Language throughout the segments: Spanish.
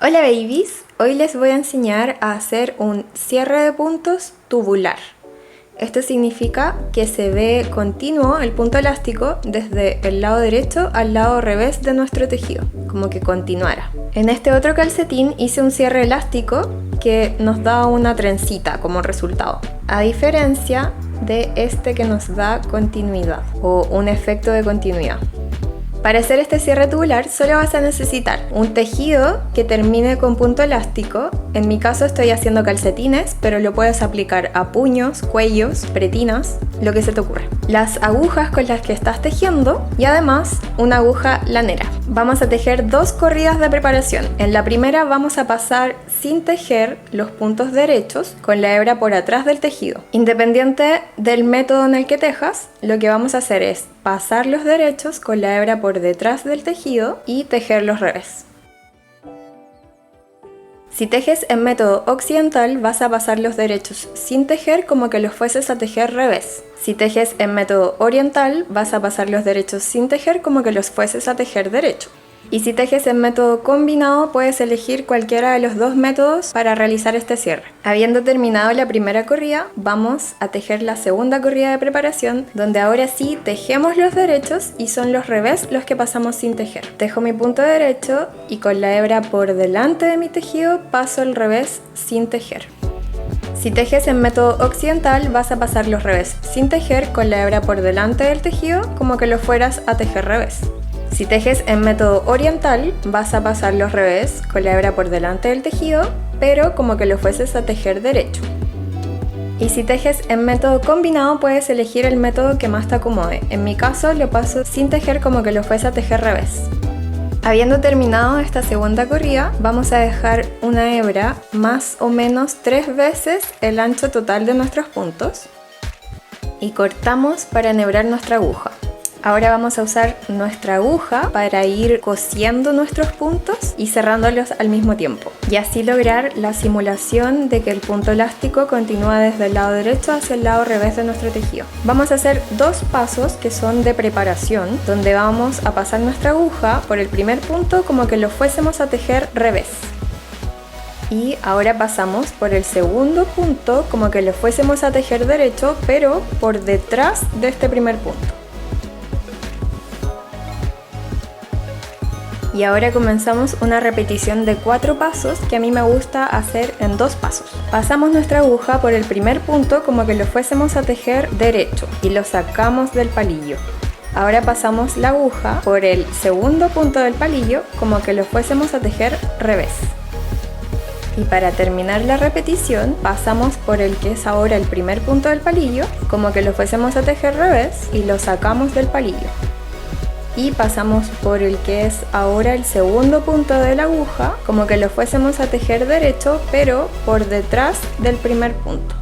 Hola babies, hoy les voy a enseñar a hacer un cierre de puntos tubular. Esto significa que se ve continuo el punto elástico desde el lado derecho al lado revés de nuestro tejido, como que continuara. En este otro calcetín hice un cierre elástico que nos da una trencita como resultado, a diferencia de este que nos da continuidad o un efecto de continuidad. Para hacer este cierre tubular solo vas a necesitar un tejido que termine con punto elástico. En mi caso estoy haciendo calcetines, pero lo puedes aplicar a puños, cuellos, pretinas, lo que se te ocurra. Las agujas con las que estás tejiendo y además una aguja lanera. Vamos a tejer dos corridas de preparación. En la primera vamos a pasar sin tejer los puntos derechos con la hebra por atrás del tejido. Independiente del método en el que tejas, lo que vamos a hacer es pasar los derechos con la hebra por detrás del tejido y tejer los revés. Si tejes en método occidental, vas a pasar los derechos sin tejer como que los fueses a tejer revés. Si tejes en método oriental, vas a pasar los derechos sin tejer como que los fueses a tejer derecho. Y si tejes en método combinado, puedes elegir cualquiera de los dos métodos para realizar este cierre. Habiendo terminado la primera corrida, vamos a tejer la segunda corrida de preparación, donde ahora sí tejemos los derechos y son los revés los que pasamos sin tejer. Tejo mi punto derecho y con la hebra por delante de mi tejido paso el revés sin tejer. Si tejes en método occidental, vas a pasar los revés sin tejer con la hebra por delante del tejido como que lo fueras a tejer revés. Si tejes en método oriental, vas a pasar los revés con la hebra por delante del tejido, pero como que lo fueses a tejer derecho. Y si tejes en método combinado, puedes elegir el método que más te acomode. En mi caso, lo paso sin tejer como que lo fuese a tejer revés. Habiendo terminado esta segunda corrida, vamos a dejar una hebra más o menos 3 veces el ancho total de nuestros puntos y cortamos para enhebrar nuestra aguja. Ahora vamos a usar nuestra aguja para ir cosiendo nuestros puntos y cerrándolos al mismo tiempo y así lograr la simulación de que el punto elástico continúa desde el lado derecho hacia el lado revés de nuestro tejido. Vamos a hacer dos pasos que son de preparación, donde vamos a pasar nuestra aguja por el primer punto como que lo fuésemos a tejer revés. Y ahora pasamos por el segundo punto como que lo fuésemos a tejer derecho, pero por detrás de este primer punto. Y ahora comenzamos una repetición de 4 pasos que a mí me gusta hacer en 2 pasos. Pasamos nuestra aguja por el primer punto como que lo fuésemos a tejer derecho y lo sacamos del palillo. Ahora pasamos la aguja por el segundo punto del palillo como que lo fuésemos a tejer revés. Y para terminar la repetición, pasamos por el que es ahora el primer punto del palillo como que lo fuésemos a tejer revés y lo sacamos del palillo. Y pasamos por el que es ahora el segundo punto de la aguja, como que lo fuésemos a tejer derecho, pero por detrás del primer punto.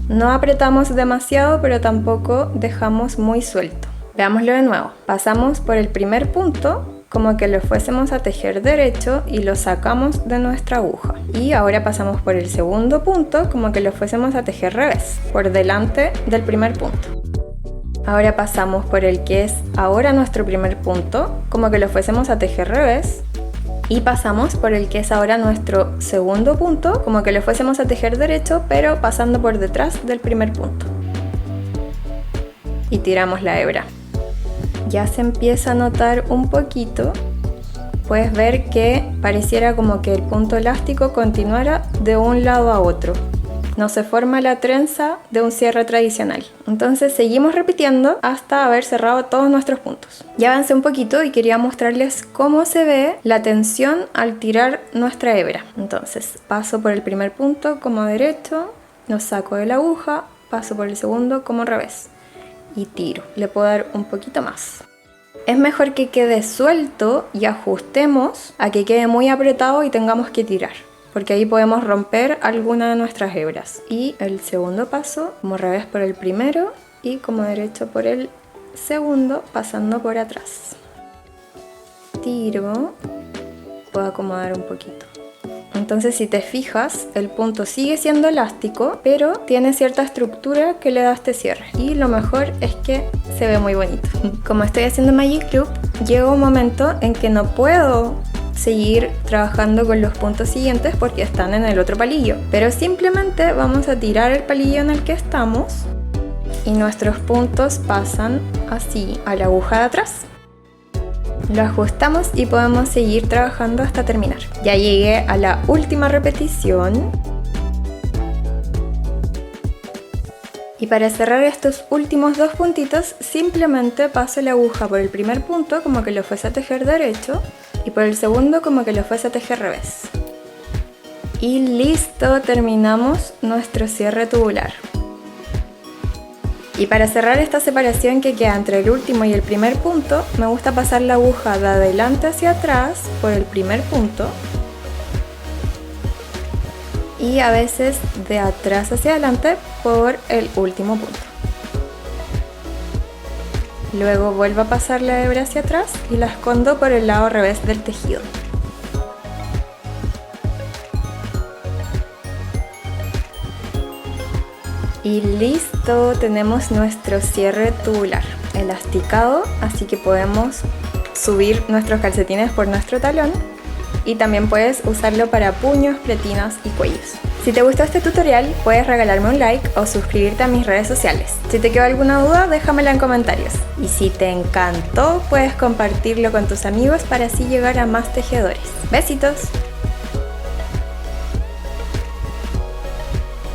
No apretamos demasiado, pero tampoco dejamos muy suelto. Veámoslo de nuevo. Pasamos por el primer punto, como que lo fuésemos a tejer derecho y lo sacamos de nuestra aguja. Y ahora pasamos por el segundo punto, como que lo fuésemos a tejer revés, por delante del primer punto. Ahora pasamos por el que es ahora nuestro primer punto, como que lo fuésemos a tejer revés. Y pasamos por el que es ahora nuestro segundo punto, como que lo fuésemos a tejer derecho, pero pasando por detrás del primer punto. Y tiramos la hebra. Ya se empieza a notar un poquito. Puedes ver que pareciera como que el punto elástico continuara de un lado a otro. No se forma la trenza de un cierre tradicional. Entonces seguimos repitiendo hasta haber cerrado todos nuestros puntos. Ya avancé un poquito y quería mostrarles cómo se ve la tensión al tirar nuestra hebra. Entonces paso por el primer punto como derecho, lo saco de la aguja, paso por el segundo como revés y tiro. Le puedo dar un poquito más. Es mejor que quede suelto y ajustemos a que quede muy apretado y tengamos que tirar, porque ahí podemos romper alguna de nuestras hebras. Y el segundo paso, como revés por el primero y como derecho por el segundo, pasando por atrás. Tiro, puedo acomodar un poquito. Entonces si te fijas, el punto sigue siendo elástico, pero tiene cierta estructura que le da este cierre. Y lo mejor es que se ve muy bonito. Como estoy haciendo Magic Loop, llega un momento en que no puedo seguir trabajando con los puntos siguientes porque están en el otro palillo. Pero simplemente vamos a tirar el palillo en el que estamos y nuestros puntos pasan así a la aguja de atrás. Lo ajustamos y podemos seguir trabajando hasta terminar. Ya llegué a la última repetición. Y para cerrar estos últimos dos puntitos, simplemente paso la aguja por el primer punto como que lo fuese a tejer derecho y por el segundo como que lo fuese a tejer revés. Y listo, terminamos nuestro cierre tubular. Y para cerrar esta separación que queda entre el último y el primer punto, me gusta pasar la aguja de adelante hacia atrás por el primer punto y a veces de atrás hacia adelante por el último punto. Luego vuelvo a pasar la hebra hacia atrás y la escondo por el lado revés del tejido. Y listo, tenemos nuestro cierre tubular elasticado, así que podemos subir nuestros calcetines por nuestro talón y también puedes usarlo para puños, pretinas y cuellos. Si te gustó este tutorial, puedes regalarme un like o suscribirte a mis redes sociales. Si te quedó alguna duda, déjamela en comentarios. Y si te encantó, puedes compartirlo con tus amigos para así llegar a más tejedores. ¡Besitos!